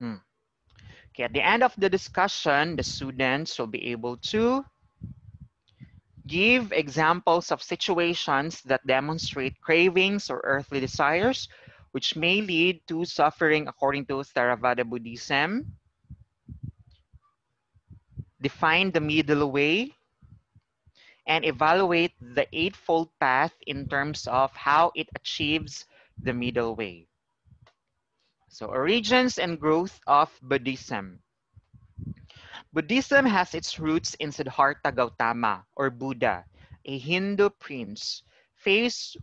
Hmm. Okay, at the end of the discussion, the students will be able to give examples of situations that demonstrate cravings or earthly desires, which may lead to suffering according to Theravada Buddhism. Define the middle way and evaluate the Eightfold Path in terms of how it achieves the middle way. So, origins and growth of Buddhism. Buddhism has its roots in Siddhartha Gautama, or Buddha, a Hindu prince, faced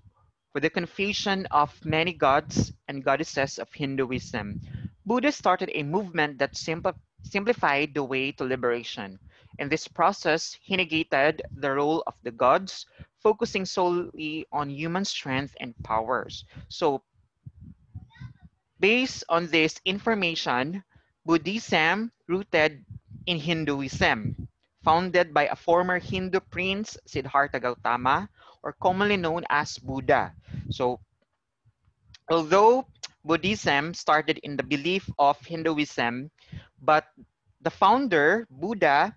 with the confusion of many gods and goddesses of Hinduism. Buddha started a movement that simplified the way to liberation. In this process, he negated the role of the gods, focusing solely on human strength and powers. So, based on this information, Buddhism, rooted in Hinduism, founded by a former Hindu prince, Siddhartha Gautama, or commonly known as Buddha. So, although Buddhism started in the belief of Hinduism, but the founder, Buddha,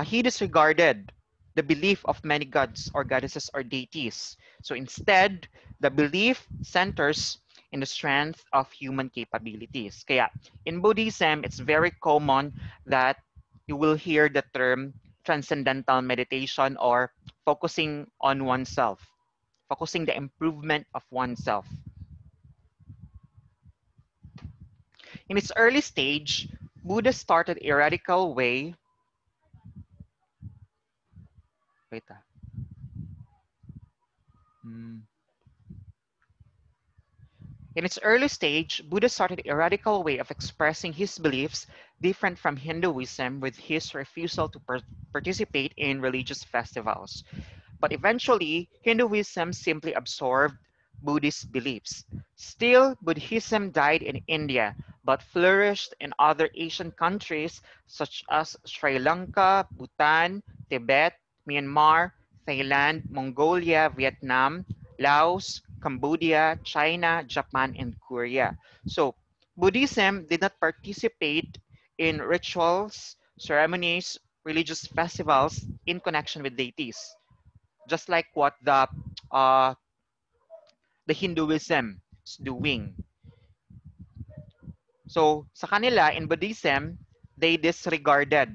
he disregarded the belief of many gods or goddesses or deities. So instead, the belief centers in the strength of human capabilities. Kaya in Buddhism, it's very common that you will hear the term transcendental meditation or focusing on oneself, focusing the improvement of oneself. In its early stage, Buddha started a radical way. Wait, hmm. In its early stage, Buddha started a radical way of expressing his beliefs different from Hinduism with his refusal to participate in religious festivals. But eventually, Hinduism simply absorbed Buddhist beliefs. Still, Buddhism died in India, but flourished in other Asian countries such as Sri Lanka, Bhutan, Tibet, Myanmar, Thailand, Mongolia, Vietnam, Laos, Cambodia, China, Japan, and Korea. So, Buddhism did not participate in rituals, ceremonies, religious festivals in connection with deities, just like what uh, the Hinduism is doing. So sa kanila in Buddhism, they disregarded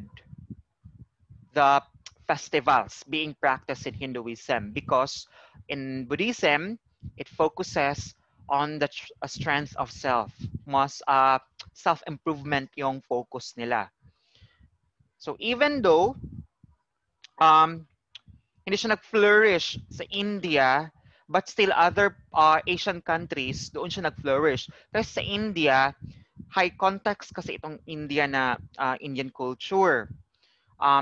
the festivals being practiced in Hinduism because in Buddhism, it focuses on the strength of self. Mas self-improvement yung focus nila. So even though um, hindi siya nag-flourish sa India, but still other Asian countries, doon siya nag-flourish. Kasi sa India, high context kasi itong India na Indian culture.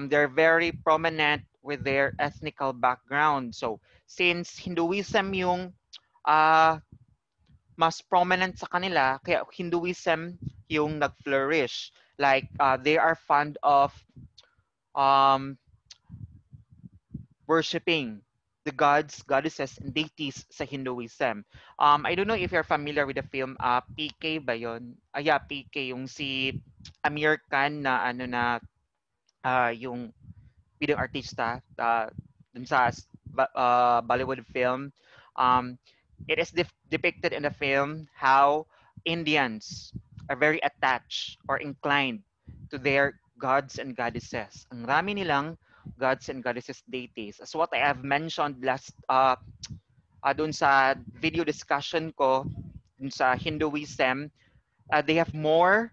They're very prominent with their ethnical background. So, since Hinduism yung uh, mas prominent sa kanila, kaya Hinduism yung nag-flourish. Like, they are fond of um, worshiping the gods, goddesses, and deities sa Hinduism. I don't know if you're familiar with the film PK ba yun? Yeah, PK, yung si Amir Khan na ano na yung video artista dun sa Bollywood film. Um, it is depicted in the film how Indians are very attached or inclined to their gods and goddesses. Ang rami nilang gods and goddesses deities. As what I have mentioned last dun sa video discussion ko dun sa Hinduism, they have more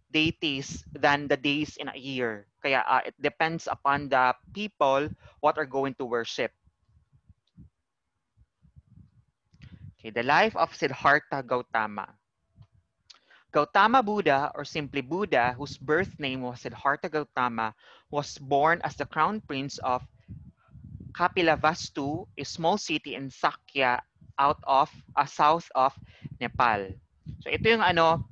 deities than the days in a year. Kaya it depends upon the people what are going to worship. Okay, the life of Siddhartha Gautama. Gautama Buddha, or simply Buddha, whose birth name was Siddhartha Gautama, was born as the crown prince of Kapilavastu, a small city in Sakya south of Nepal. So ito yung ano,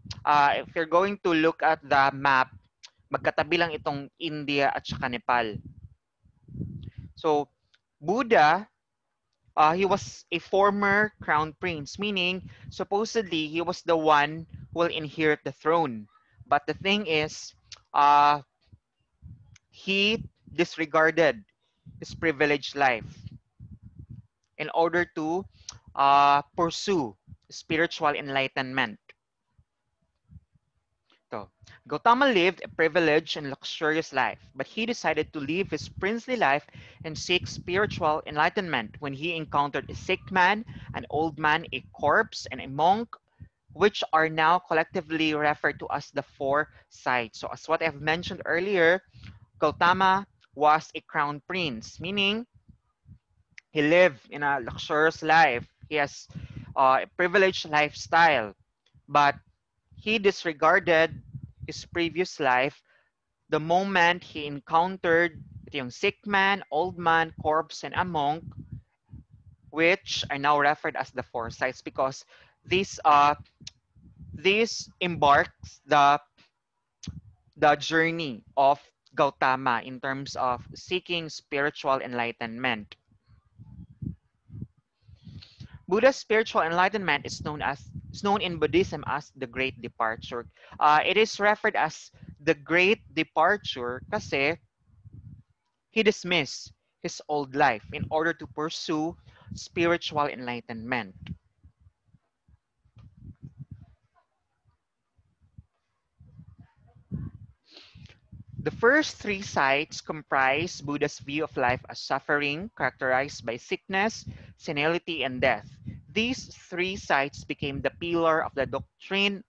if you're going to look at the map, magkatabi lang itong India at saka Nepal. So Buddha, he was a former crown prince, meaning supposedly he was the one who will inherit the throne. But the thing is, uh, he disregarded his privileged life in order to pursue spiritual enlightenment. So, Gautama lived a privileged and luxurious life, but he decided to live his princely life and seek spiritual enlightenment when he encountered a sick man, an old man, a corpse, and a monk, which are now collectively referred to as the four sights. So, as what I've mentioned earlier, Gautama was a crown prince, meaning he lived in a luxurious life. He has a privileged lifestyle, but he disregarded his previous life the moment he encountered yung sick man, old man, corpse, and a monk, which are now referred as the four sights because this this embarks the journey of Gautama in terms of seeking spiritual enlightenment. Buddha's spiritual enlightenment is known in Buddhism as the Great Departure. It is referred as the Great Departure kasi he dismissed his old life in order to pursue spiritual enlightenment. The first three sites comprise Buddha's view of life as suffering, characterized by sickness, senility, and death. These three sites became the pillar of the doctrine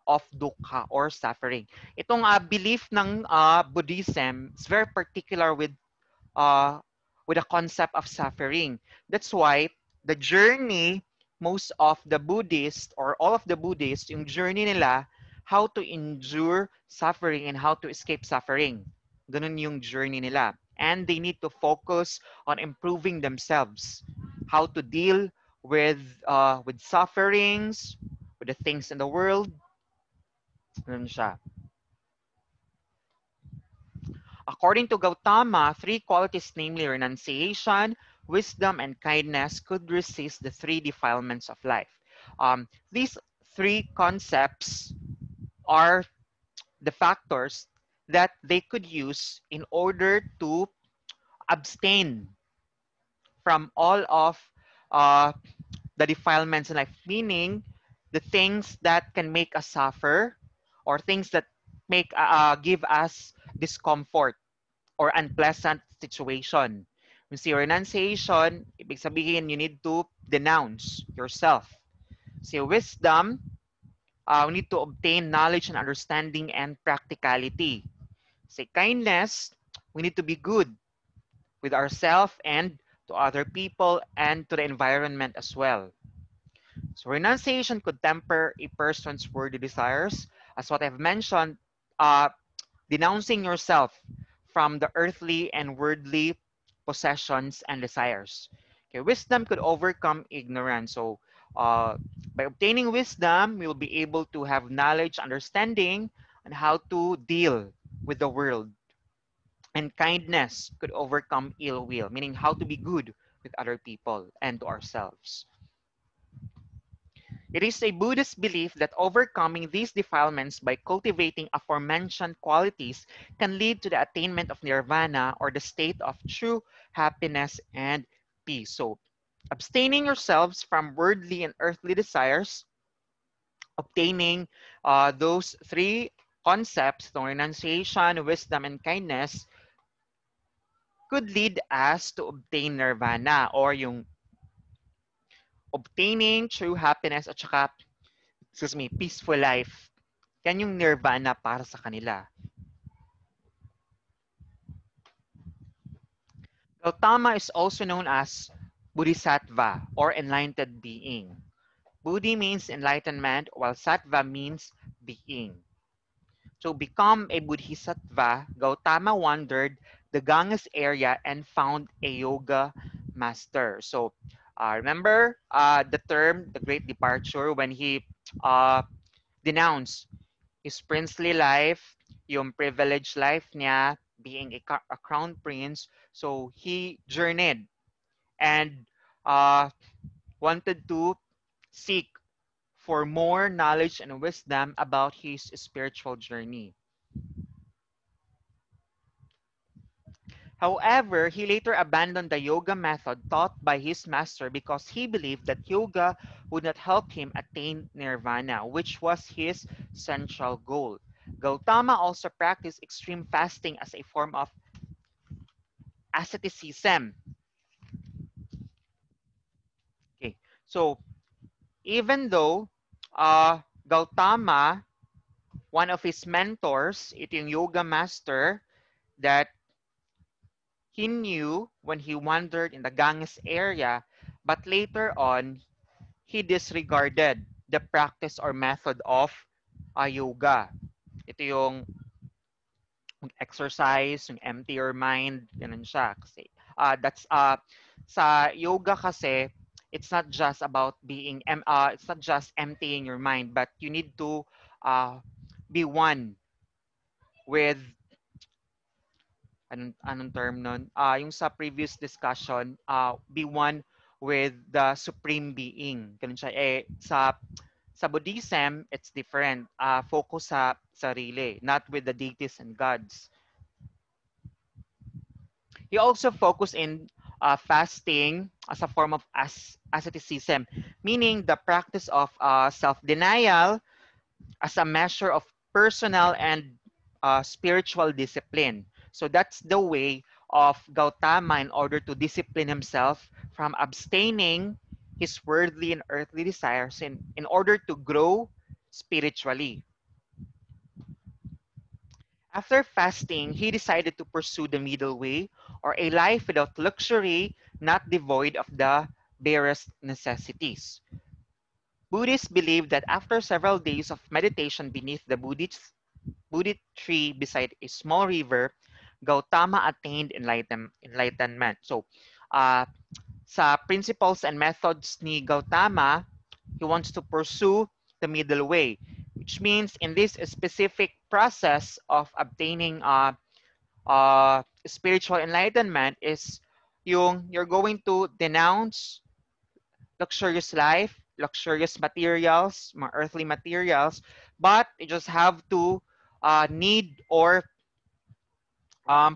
of dukkha or suffering. Itong belief ng Buddhism is very particular uh, with the concept of suffering. That's why the journey, most of the Buddhists or all of the Buddhists, yung journey nila, how to endure suffering and how to escape suffering. Ganun yung journey nila. And they need to focus on improving themselves. How to deal with sufferings, with the things in the world. Ganun siya. According to Gautama, three qualities, namely renunciation, wisdom, and kindness, could resist the three defilements of life. These three concepts are the factors that they could use in order to abstain from all of uh, the defilements in life, meaning the things that can make us suffer or things that make give us discomfort or unpleasant situation. When say renunciation, ibig sabihin you need to denounce yourself. Say wisdom, we need to obtain knowledge and understanding and practicality. Say kindness, we need to be good with ourselves and to other people and to the environment as well. So renunciation could temper a person's worldly desires. As what I've mentioned, uh, denouncing yourself from the earthly and worldly possessions and desires. Okay, wisdom could overcome ignorance. So, by obtaining wisdom, we will be able to have knowledge, understanding, on how to deal with the world. And kindness could overcome ill will, meaning how to be good with other people and to ourselves. It is a Buddhist belief that overcoming these defilements by cultivating aforementioned qualities can lead to the attainment of nirvana or the state of true happiness and peace. So, abstaining yourselves from worldly and earthly desires, obtaining those three concepts, the renunciation, wisdom, and kindness, could lead us to obtain nirvana or yung obtaining true happiness at saka, peaceful life. Yan yung nirvana para sa kanila. Gautama is also known as Bodhisattva or enlightened being. Buddhi means enlightenment while sattva means being. To become a Bodhisattva, Gautama wandered the Ganges area and found a yoga master. So remember the term, the Great Departure, when he denounced his princely life, yung privileged life niya, being a crown prince. So he journeyed and wanted to seek for more knowledge and wisdom about his spiritual journey. However, he later abandoned the yoga method taught by his master because he believed that yoga would not help him attain nirvana, which was his central goal. Gautama also practiced extreme fasting as a form of asceticism. Okay, so even though Gautama, one of his mentors, ito yung yoga master that he knew when he wandered in the Ganges area, but later on, he disregarded the practice or method of yoga. Ito yung exercise, yung empty your mind, ganun siya. Kasi, sa yoga kasi, it's not just about it's not just emptying your mind, but you need to be one with anong term nun? Yung sa previous discussion, be one with the supreme being. Ganun siya. Sa Buddhism, it's different. Focus sa sarili, not with the deities and gods. He also focused in fasting as a form of asceticism, meaning the practice of self-denial as a measure of personal and spiritual discipline. So that's the way of Gautama in order to discipline himself from abstaining his worldly and earthly desires in order to grow spiritually. After fasting, he decided to pursue the middle way, or a life without luxury, not devoid of the barest necessities. Buddhists believe that after several days of meditation beneath the Bodhi tree beside a small river, Gautama attained enlightenment. So, uh, sa principles and methods ni Gautama, he wants to pursue the middle way, which means in this specific process of obtaining spiritual enlightenment is you're going to denounce luxurious life, luxurious materials, mga earthly materials, but you just have to need or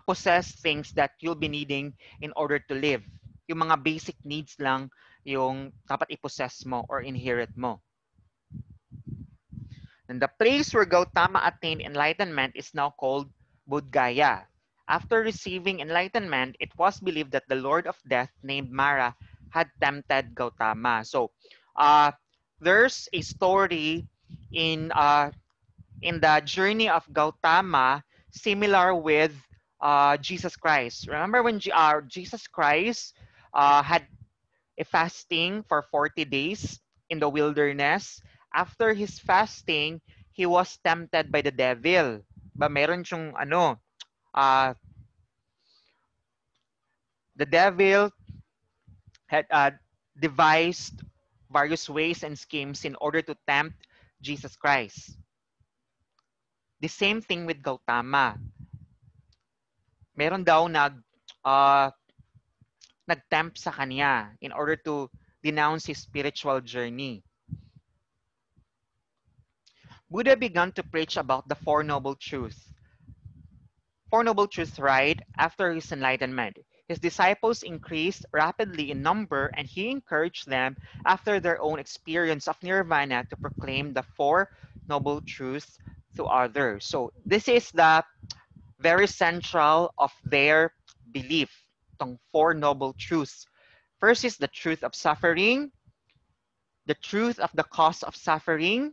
possess things that you'll be needing in order to live. Yung mga basic needs lang yung dapat i-possess mo or inherit mo. And the place where Gautama attained enlightenment is now called Bodh Gaya. After receiving enlightenment, it was believed that the Lord of Death named Mara had tempted Gautama. So, there's a story in the journey of Gautama similar with Jesus Christ. Remember when Jesus Christ had a fasting for 40 days in the wilderness? After his fasting, he was tempted by the devil. Ba meron siyang the devil had devised various ways and schemes in order to tempt Jesus Christ. The same thing with Gautama. Meron daw nagtempt sa kanya in order to denounce his spiritual journey. Buddha began to preach about the Four Noble Truths. Four Noble Truths right after his enlightenment. His disciples increased rapidly in number and he encouraged them after their own experience of nirvana to proclaim the Four Noble Truths to others. So this is the very central of their belief, itong Four Noble Truths. First is the truth of suffering, the truth of the cause of suffering,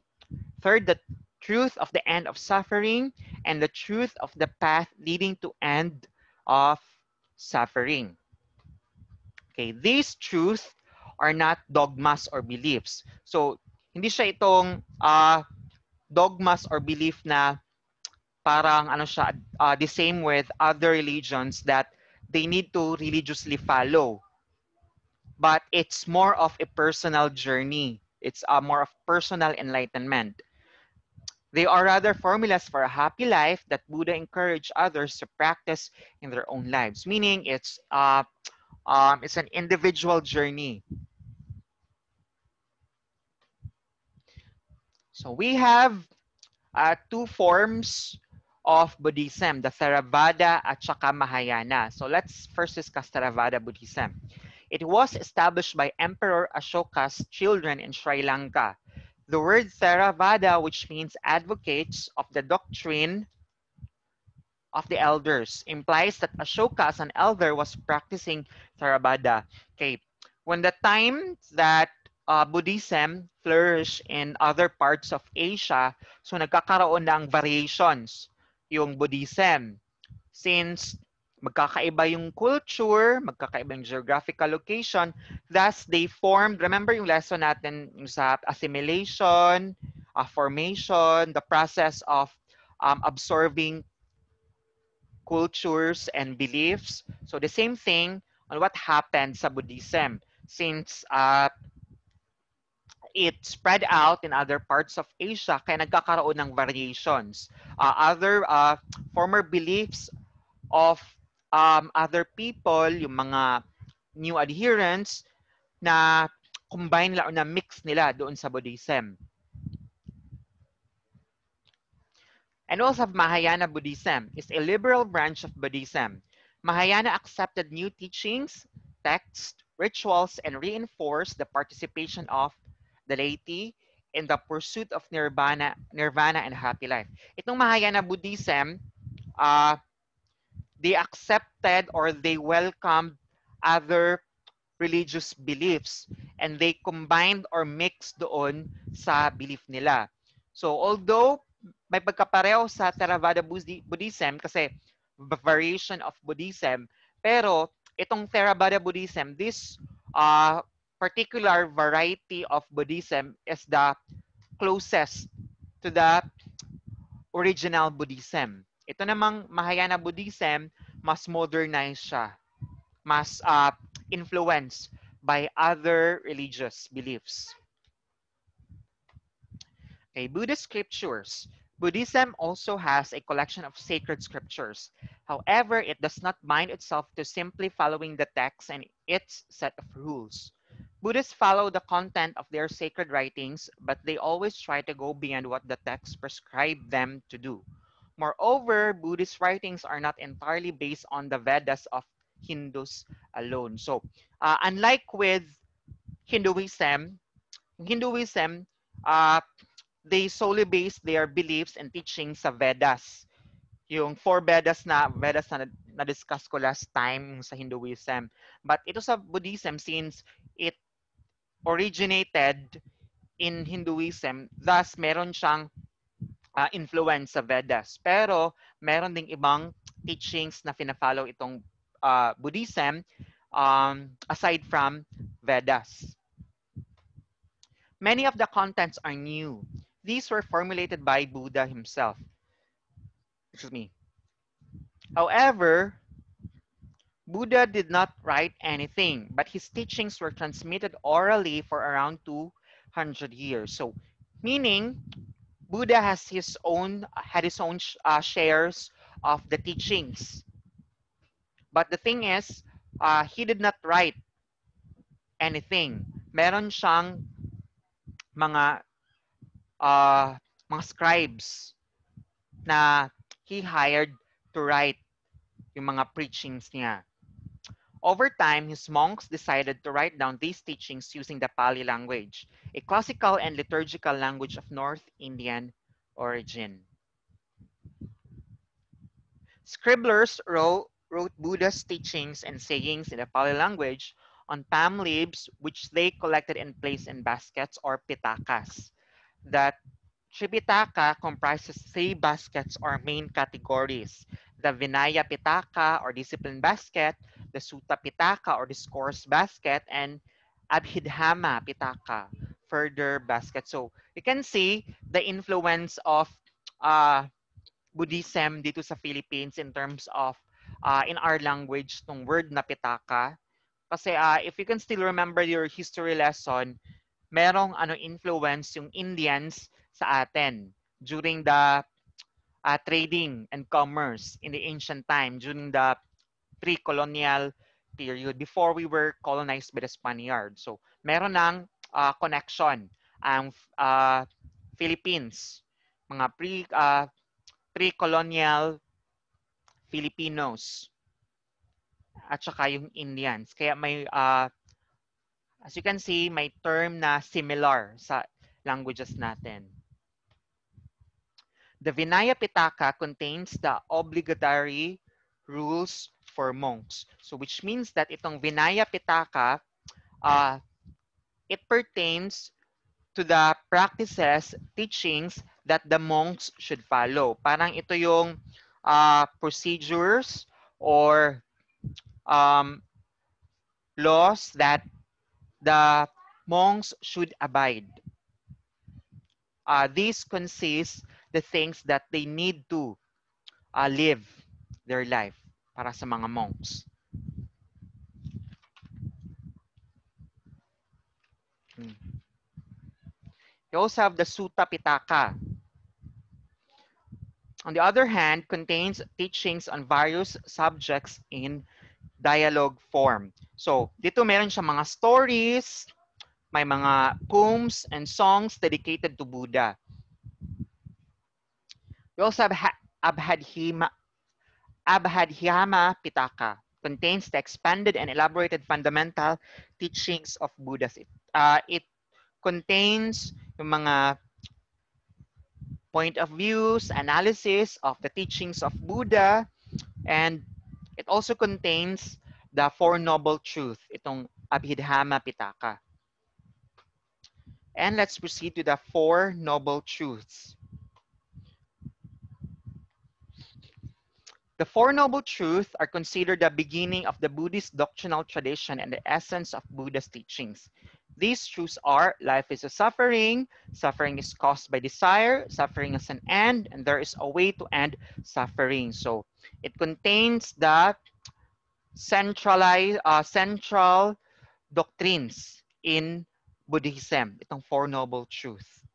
third, the truth of the end of suffering, and the truth of the path leading to end of suffering. Okay, these truths are not dogmas or beliefs. So, hindi siya itong dogmas or belief na parang the same with other religions that they need to religiously follow. But it's more of a personal journey. It's more of personal enlightenment. They are rather formulas for a happy life that Buddha encouraged others to practice in their own lives. Meaning it's an individual journey. So we have two forms of Buddhism, the Theravada at saka Mahayana. So let's first discuss Theravada Buddhism. It was established by Emperor Ashoka's children in Sri Lanka. The word Theravada, which means advocates of the doctrine of the elders, implies that Ashoka as an elder was practicing Theravada. Okay, when the time that Buddhism flourished in other parts of Asia, so nagkakaroon ng variations yung Buddhism. Since magkakaiba yung culture, magkakaiba yung geographical location, thus they formed, remember yung lesson natin yung sa assimilation, formation, the process of absorbing cultures and beliefs. So the same thing on what happened sa Buddhism. Since it spread out in other parts of Asia, kaya nagkakaroon ng variations. Other former beliefs of other people, yung mga new adherents, na combine nila o na mix nila doon sa Buddhism. And also have Mahayana Buddhism. It's a liberal branch of Buddhism. Mahayana accepted new teachings, texts, rituals, and reinforced the participation of the laity in the pursuit of nirvana and happy life. Itong Mahayana Buddhism, they accepted or they welcomed other religious beliefs and they combined or mixed doon sa belief nila. So although may pagkapareho sa Theravada Buddhism kasi variation of Buddhism, pero itong Theravada Buddhism, this particular variety of Buddhism is the closest to the original Buddhism. Ito namang Mahayana Buddhism, mas modernized siya, mas influenced by other religious beliefs. Okay, Buddhist scriptures. Buddhism also has a collection of sacred scriptures. However, it does not bind itself to simply following the text and its set of rules. Buddhists follow the content of their sacred writings, but they always try to go beyond what the text prescribed them to do. Moreover, Buddhist writings are not entirely based on the Vedas of Hindus alone. So, unlike with Hinduism, uh, they solely base their beliefs and teachings sa Vedas. Yung four Vedas na na-discuss ko last time sa Hinduism. But ito sa Buddhism, since it originated in Hinduism, thus meron siyang influence sa Vedas. Pero meron ding ibang teachings na fina-follow itong Buddhism aside from Vedas. Many of the contents are new. These were formulated by Buddha himself. Excuse me. However, Buddha did not write anything, but his teachings were transmitted orally for around 200 years. So, meaning Buddha had his own shares of the teachings. But the thing is, he did not write anything. Meron siyang mga scribes na he hired to write yung mga preachings niya. Over time, his monks decided to write down these teachings using the Pali language, a classical and liturgical language of North Indian origin. Scribblers wrote Buddha's teachings and sayings in the Pali language on palm leaves, which they collected and placed in baskets or pitakas. That Tripitaka comprises three baskets or main categories: the Vinaya Pitaka or discipline basket, the Sutta Pitaka or discourse basket, and Abhidhamma Pitaka, further basket. So you can see the influence of Buddhism dito sa Philippines in terms of in our language tong word na Pitaka. Kasi if you can still remember your history lesson, merong influence yung Indians sa atin during the trading and commerce in the ancient time, during the pre-colonial period, before we were colonized by the Spaniards. So, meron ng connection ang Philippines, mga pre-colonial Filipinos, at saka yung Indians. Kaya may, as you can see, may term na similar sa languages natin. The Vinaya Pitaka contains the obligatory rules for monks. So which means that itong Vinaya Pitaka, it pertains to the practices, teachings that the monks should follow. Parang ito yung procedures or laws that the monks should abide. These consist the things that they need to live their life para sa mga monks. You also have the Sutta Pitaka. On the other hand, contains teachings on various subjects in dialogue form. So, dito meron siya mga stories, may mga poems and songs dedicated to Buddha. We also have Abhadhyama Pitaka. Contains the expanded and elaborated fundamental teachings of Buddha. It contains yung mga point of views, analysis of the teachings of Buddha, and it also contains the Four Noble Truths, itong Abhidhamma Pitaka. And let's proceed to the Four Noble Truths. The Four Noble Truths are considered the beginning of the Buddhist doctrinal tradition and the essence of Buddha's teachings. These truths are: life is a suffering, suffering is caused by desire, suffering is an end, and there is a way to end suffering. So it contains the central doctrines in Buddhism, itong Four Noble Truths.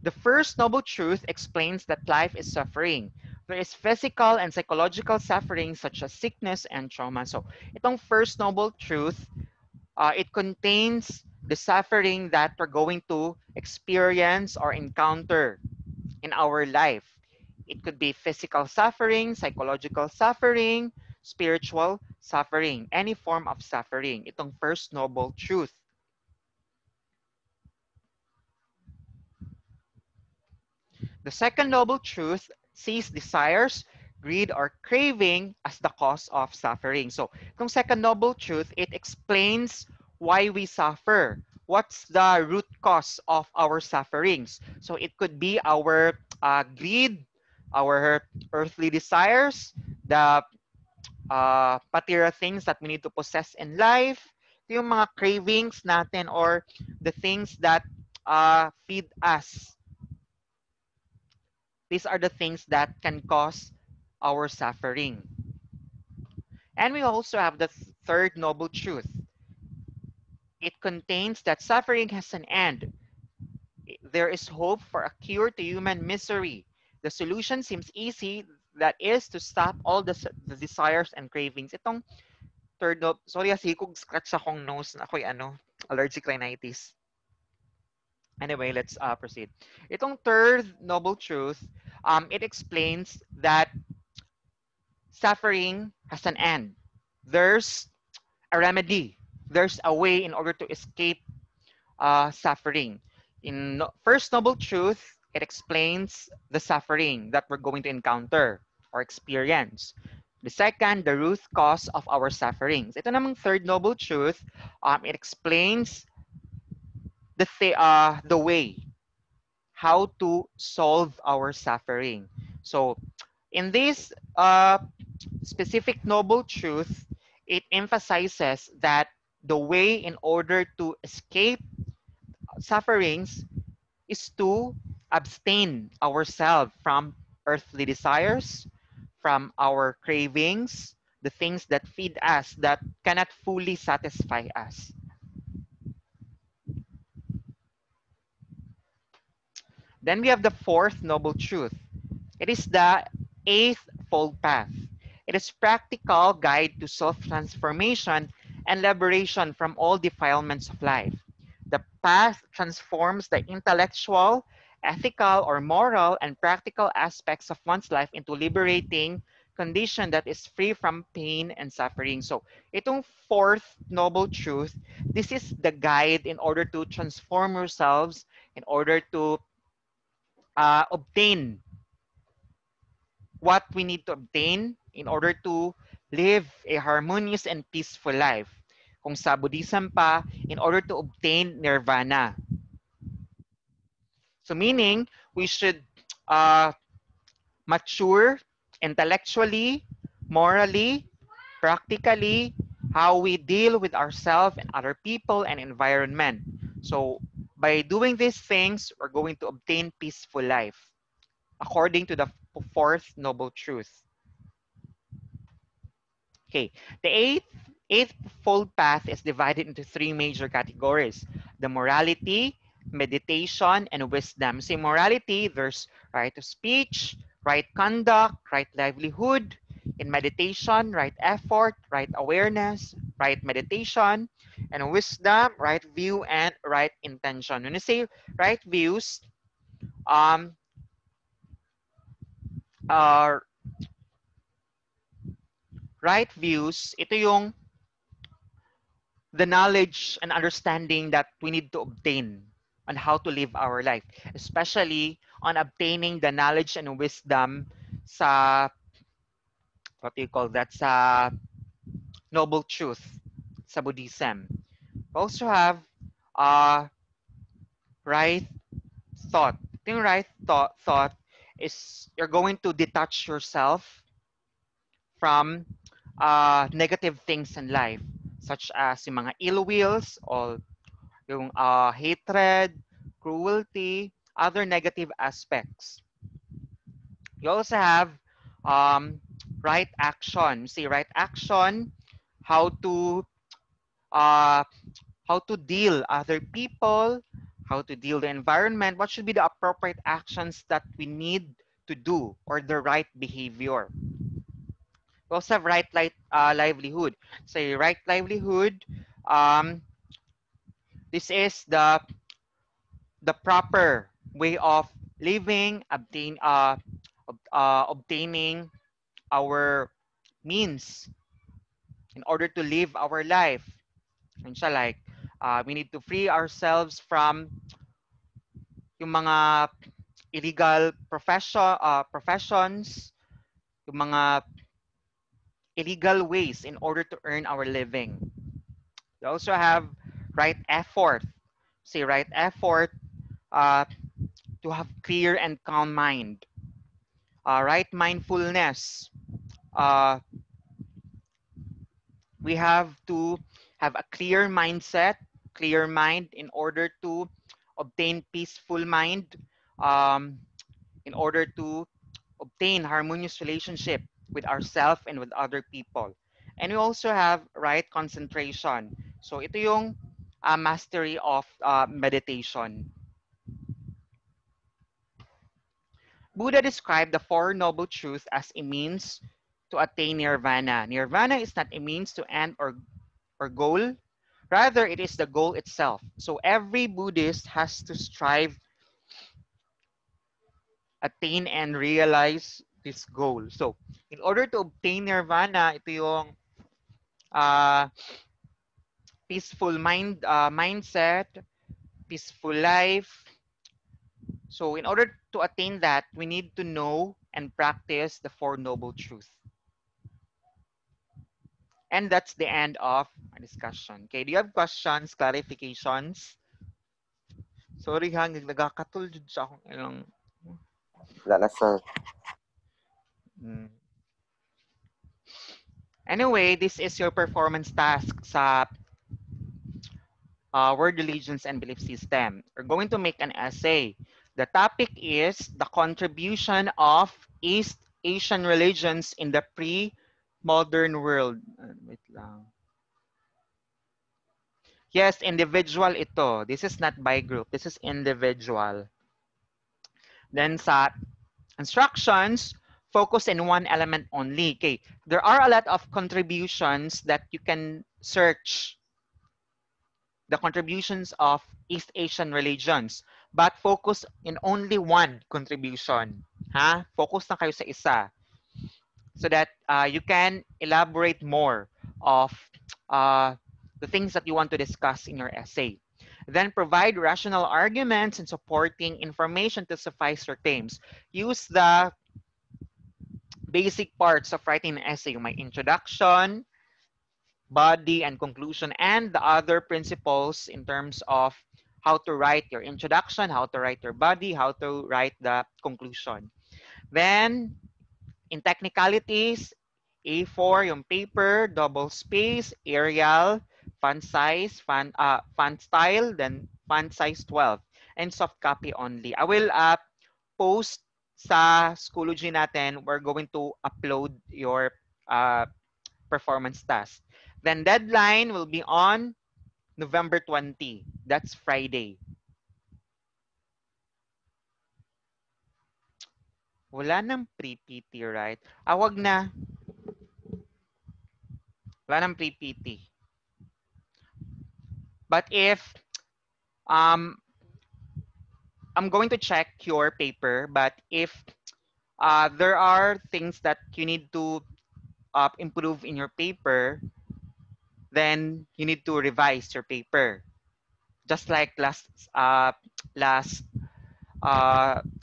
The first noble truth explains that life is suffering. There is physical and psychological suffering such as sickness and trauma. So itong first noble truth, it contains the suffering that we're going to experience or encounter in our life. It could be physical suffering, psychological suffering, spiritual suffering, any form of suffering. Itong first noble truth. The second noble truth sees desires, greed, or craving as the cause of suffering. So, itong second noble truth, it explains why we suffer. What's the root cause of our sufferings? So, it could be our greed, our earthly desires, the material things that we need to possess in life, yung mga cravings natin or the things that feed us. These are the things that can cause our suffering. And we also have the third noble truth. It contains that suffering has an end. There is hope for a cure to human misery. The solution seems easy, that is to stop all the desires and cravings. Itong third noble, sorry, kung scratch akong nose na ako'y allergic rhinitis. Anyway, let's proceed. Itong third noble truth, it explains that suffering has an end. There's a remedy. There's a way in order to escape suffering. In first noble truth, it explains the suffering that we're going to encounter or experience. The second, the root cause of our sufferings. Ito namang third noble truth, it explains the way how to solve our suffering. So in this specific noble truth, it emphasizes that the way in order to escape sufferings is to abstain ourselves from earthly desires, from our cravings, the things that feed us, that cannot fully satisfy us. Then we have the fourth noble truth. It is the eightfold path. It is practical guide to self-transformation and liberation from all defilements of life. The path transforms the intellectual, ethical, or moral and practical aspects of one's life into liberating condition that is free from pain and suffering. So, itong fourth noble truth, this is the guide in order to transform yourselves, in order to obtain what we need to obtain in order to live a harmonious and peaceful life. Kung sa Buddhism pa, in order to obtain nirvana. So meaning, we should mature intellectually, morally, practically, how we deal with ourselves and other people and environment. So by doing these things, we're going to obtain peaceful life according to the fourth noble truth. Okay, the eightfold path is divided into three major categories: the morality, meditation, and wisdom. So, morality, there's right of speech, right conduct, right livelihood. In meditation, right effort, right awareness, right meditation, and wisdom, right view, and right intention. When you say right views, um, uh, right views, ito yung the knowledge and understanding that we need to obtain on how to live our life, especially on obtaining the knowledge and wisdom sa, what do you call that, sa noble truth, sa Buddhism. We also have right thought. Yung right thought is you're going to detach yourself from negative things in life, such as yung mga ill wills or yung hatred, cruelty, other negative aspects. You also have right action. See, right action, how to uh, how to deal other people, how to deal the environment, what should be the appropriate actions that we need to do or the right behavior. We also have right livelihood. Say right livelihood, um, this is the proper way of living, obtaining our means in order to live our life. And siya like, we need to free ourselves from yung mga illegal professions, yung mga illegal ways in order to earn our living. We also have right effort. Say right effort, uh, to have clear and calm mind. Right mindfulness. Uh, we have to have a clear mindset, clear mind in order to obtain peaceful mind, um, in order to obtain harmonious relationship with ourselves and with other people. And we also have right concentration. So ito yung mastery of meditation. Buddha described the Four Noble Truths as a means to attain nirvana. Nirvana is not a means to end or goal. Rather, it is the goal itself. So every Buddhist has to strive, attain, and realize this goal. So, in order to obtain nirvana, ito yung uh, peaceful mindset, peaceful life. So, in order to attain that, we need to know and practice the Four Noble Truths. And that's the end of our discussion. Okay, do you have questions, clarifications? Sorry ha, nagkakatul jud sa akong ilang. Wala na, sir. Anyway, this is your performance task sa word religions and belief system. We're going to make an essay. The topic is the contribution of East Asian religions in the pre-modern world. Wait lang. Yes, individual ito. This is not by group. This is individual. Then sa instructions, focus in one element only. Okay, there are a lot of contributions that you can search the contributions of East Asian religions, but focus in only one contribution. Ha? Focus na kayo sa isa so that you can elaborate more of the things that you want to discuss in your essay. Then provide rational arguments and supporting information to suffice your claims. Use the basic parts of writing an essay, my introduction, body, and conclusion, and the other principles in terms of how to write your introduction, how to write your body, how to write the conclusion. Then, in technicalities, A4 yung paper, double space, Arial, font size, font style, then font size 12, and soft copy only. I will post sa Schoology natin. We're going to upload your performance task. Then deadline will be on November 20. That's Friday. Wala nang pre-PT, right? Wag na. Wala nang pre-PT. But if I'm going to check your paper, but if there are things that you need to improve in your paper, then you need to revise your paper. Just like last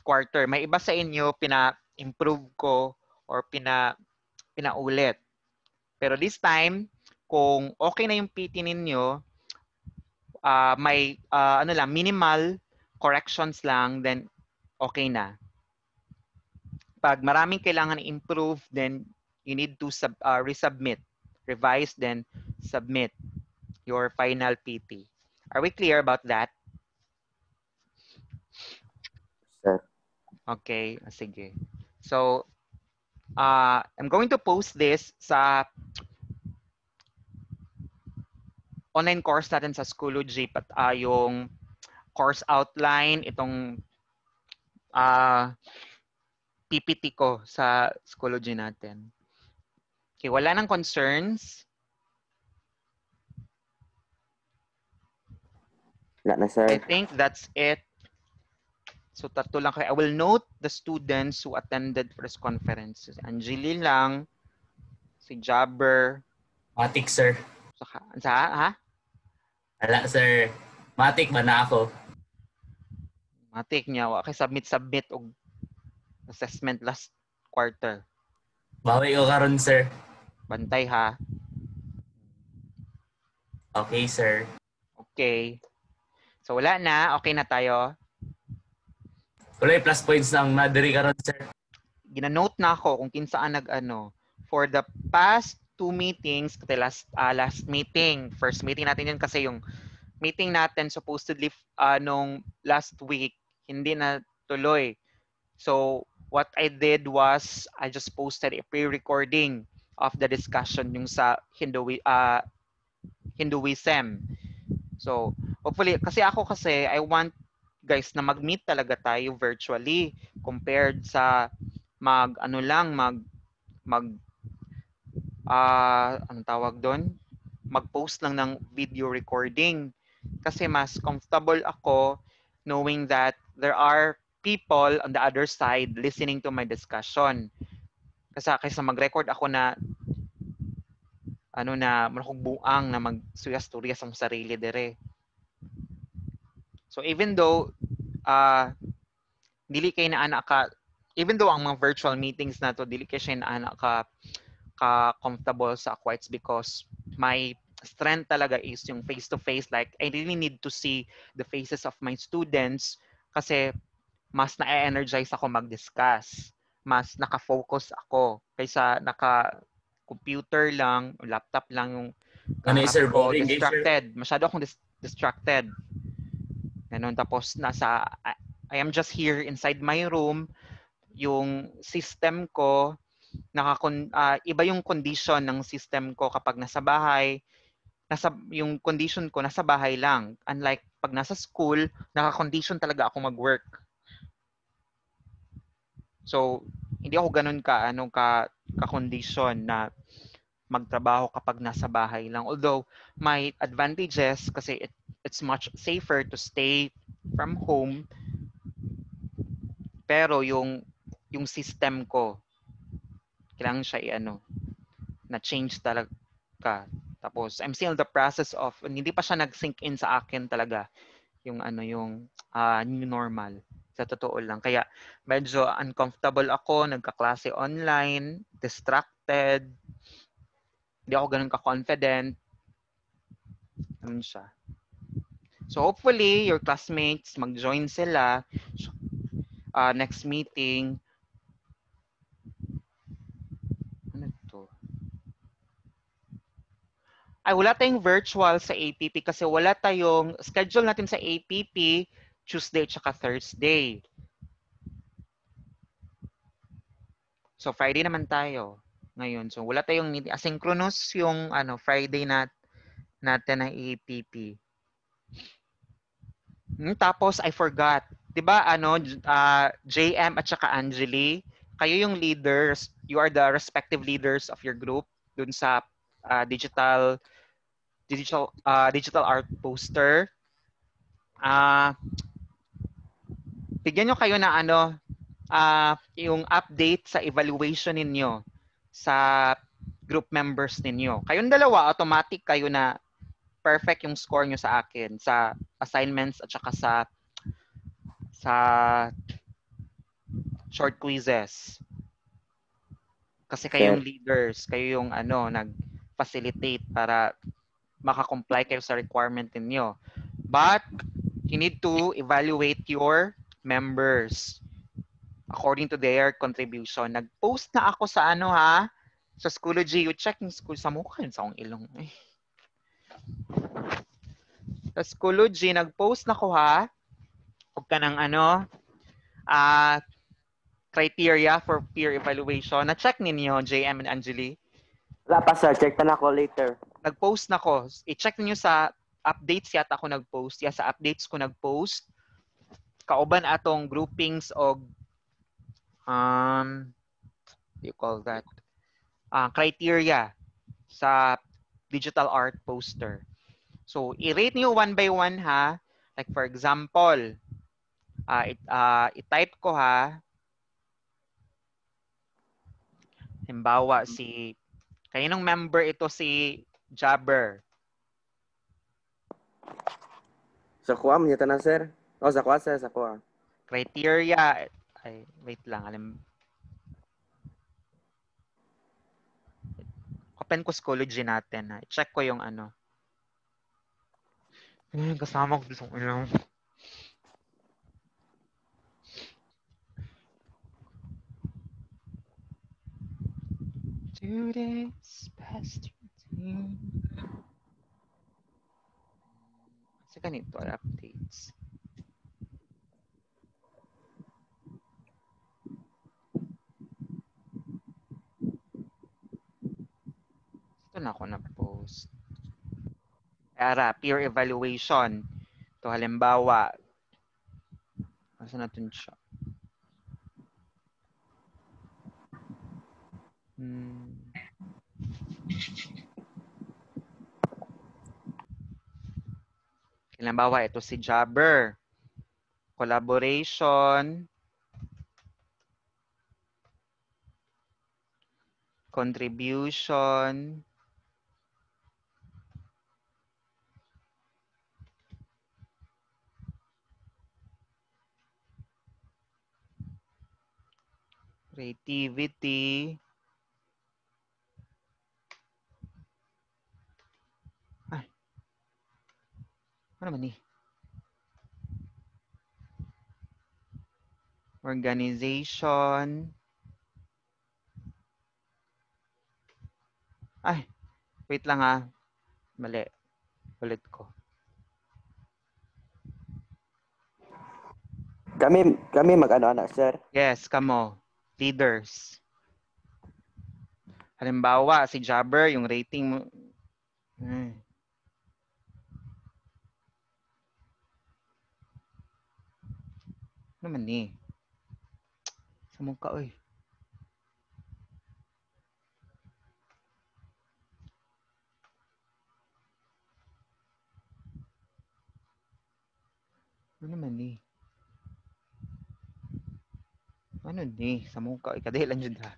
quarter, may iba sa inyo pina-improve ko or pinaulit. Pero this time, kung okay na yung PT ninyo, may ano lang, minimal corrections lang, then okay na. Pag maraming kailangan improve, then you need to resubmit, revise, then submit your final PT. Are we clear about that? Sir. Okay, sige. So, I'm going to post this sa online course natin sa Schoology, yung course outline, itong PPT ko sa Schoology natin. Okay, wala nang concerns? Wala na, sir. I think that's it. So, tatlo lang kayo. I will note the students who attended first conference. Si Angeli lang, si Jabber. Matik, sir. Ha? Wala, sir. Matik ba na ako? Matik niya. Okay, submit og assessment last quarter. Bawi ko karon, sir. Bantay ha. Okay, sir. Okay. So, wala na. Okay na tayo. Wala plus points ng nadiri karon, sir. Gina-note na ako kung kinsaan nag-ano. For the past 2 meetings, last meeting, first meeting natin yun kasi yung meeting natin supposedly nung last week, hindi na tuloy. So, what I did was, I just posted a pre-recording of the discussion yung sa Hinduism. So, hopefully, kasi I want guys na mag-meet talaga tayo virtually compared sa anong tawag doon? Mag-post lang ng video recording. Kasi mas comfortable ako knowing that there are people on the other side listening to my discussion. Kasi kaysa mag-record ako na buang na magsuyas-tuyas ang sarili dire. So even though dili kay na anak ka, even though ang mga virtual meetings na to dili kay siya na anak ka comfortable sa ako, it's because my strength talaga is yung face to face. Like I really need to see the faces of my students kasi mas na-energize ako mag-discuss. Mas naka-focus ako kaysa naka-computer lang, laptop lang yung Sir, boring, distracted. Masyado akong distracted. Ganun. Tapos I am just here inside my room. Yung system ko, iba yung condition ng system ko kapag nasa bahay. Yung condition ko, nasa bahay lang. Unlike pag nasa school, naka-condition talaga ako mag-work. So, hindi ako ganun ka-condition na magtrabaho kapag nasa bahay lang. Although, may advantages kasi it's much safer to stay from home, pero yung system ko kailangan siya na change talaga. Tapos I'm still in the process of, hindi pa siya nag-sink in sa akin talaga yung new normal. Sa totoo lang. Kaya medyo uncomfortable ako, nagkaklase online, distracted, hindi ako ganun ka-confident. Ganun siya. So hopefully, your classmates, mag-join sila next meeting. Ano to? Ay, wala tayong virtual sa APP kasi wala tayong schedule natin sa APP Tuesday at Thursday. So Friday naman tayo ngayon. So wala tayong asynchronous yung Friday natin na APP. Tapos I forgot. 'Di ba JM at saka Angeli, kayo yung leaders, you are the respective leaders of your group dun sa digital art poster. Bigyan nyo kayo na yung update sa evaluation ninyo sa group members ninyo. Kayong dalawa, automatic kayo na perfect yung score nyo sa akin sa assignments at saka sa short quizzes. Kasi kayong leaders, kayo yung nag-facilitate para makakomply kayo sa requirement ninyo. But you need to evaluate your members according to their contribution. Nag-post na ako sa sa Schoology. You check yung school sa mukha sa akong ilong. Sa Schoology, nag-post na ko Huwag ka ng criteria for peer evaluation. Na-check ninyo, JM and Angeli? Wala pa, sir. Check na ako later. Nag-post na ko. I-check niyo sa updates yata ako nag-post. Sa updates ko nag-post. Kauban atong groupings og what do you call that? Criteria sa digital art poster. So, i-rate niyo one by one Like for example, i-type ko Halimbawa, kaninong member ito si Jabber? Sa kuha, manita na, sir. Sa kuha, sir. Sa kuha. Criteria. Ay, wait lang. Open ko Schoology natin. I-check ko yung kasama ko sa Today's best routine. Kasi ganito, updates. Ito na ako na-post. Peer evaluation. Ito halimbawa. Asa natin siya? Halimbawa, ito si Jabber. Collaboration. Contribution. Creativity. Ay. Ano naman Organization. Ay, wait lang Mali. Ulit ko. Kami mag-ano-ano, sir. Yes, kamo. Leaders. Halimbawa, si Jabber, yung rating mo. Ano naman Sa mukha, oy. Ano man ni? Ano ni? Sa mukha. Ikadahilan dyan ha.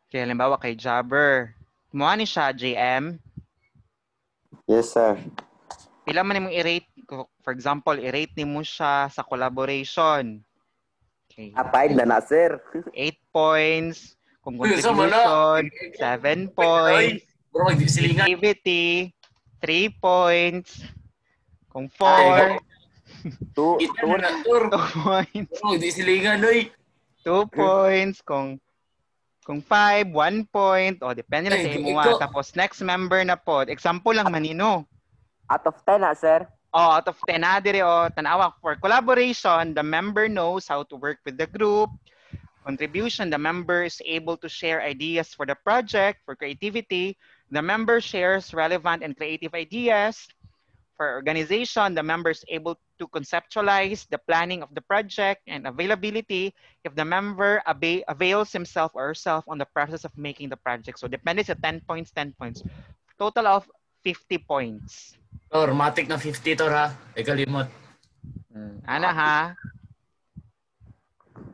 Kaya halimbawa kay Jabber. Kumuha ni siya, JM. Yes, sir. Pila man mong i-rate, for example, i-rate ni mo siya sa collaboration. Okay. 5 na, sir. 8 points. Kung Uy, sa mana? contribution, 7 points. Bro, magdisilingan. Activity, 3 points. Kung Ay, 4, 2, Ito na, Tur. 2 points. Bro, magdisilingan, oy. 2 points. Kung 5, 1 point. O, depende na sa Ay, imo. ikaw. Tapos next member na po. Example lang manino. out of 10 na, sir. Oh, out of 10 na dire o tanawa for collaboration, the member knows how to work with the group. Contribution, the member is able to share ideas for the project. For creativity, the member shares relevant and creative ideas. For organization, the member is able to conceptualize the planning of the project. And availability, if the member avails himself or herself on the process of making the project. So depende sa 10 points, 10 points. Total of 50 points. Tur, matik na 50, Tur, ha? Ay, kalimot. Ana ha?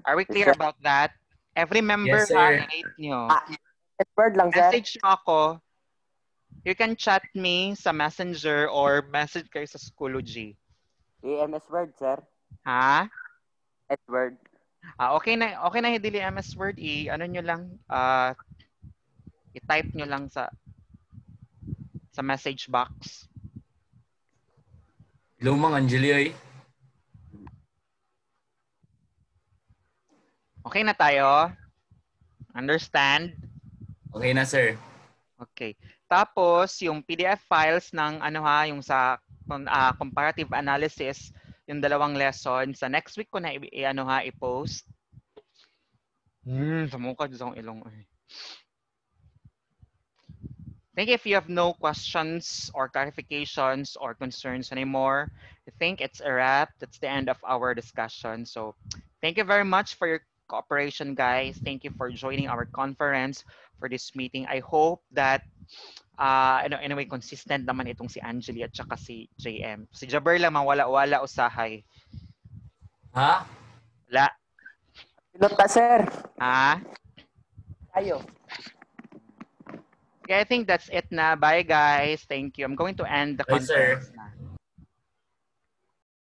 Are we clear about that? Every member Yes, ha, sir. i-rate nyo. Word lang, sir. Message nyo ako. You can chat me sa messenger or message kayo sa Schoology. EMS Word, sir. Ha? S Word. Okay na hindi MS Word. Ano nyo lang, i-type nyo lang sa message box. Lumang Angeli, oy. Okay na tayo? Understand? Okay na, sir. Okay. Tapos, yung PDF files ng yung sa comparative analysis, yung dalawang lesson, sa next week ko na i-post. Sa mukha dyan ilong. I think if you have no questions or clarifications or concerns anymore, I think it's a wrap. That's the end of our discussion. So thank you very much for your cooperation, guys. Thank you for joining our conference for this meeting. I hope that anyway, consistent naman itong si Angeli at saka si JM. Si Jabber lang mawala-wala usahay. Ha? Wala. Pilot ka, sir. Ha? Ayo. Okay, I think that's it na. Bye, guys. Thank you. I'm going to end the Bye, sir. conference now.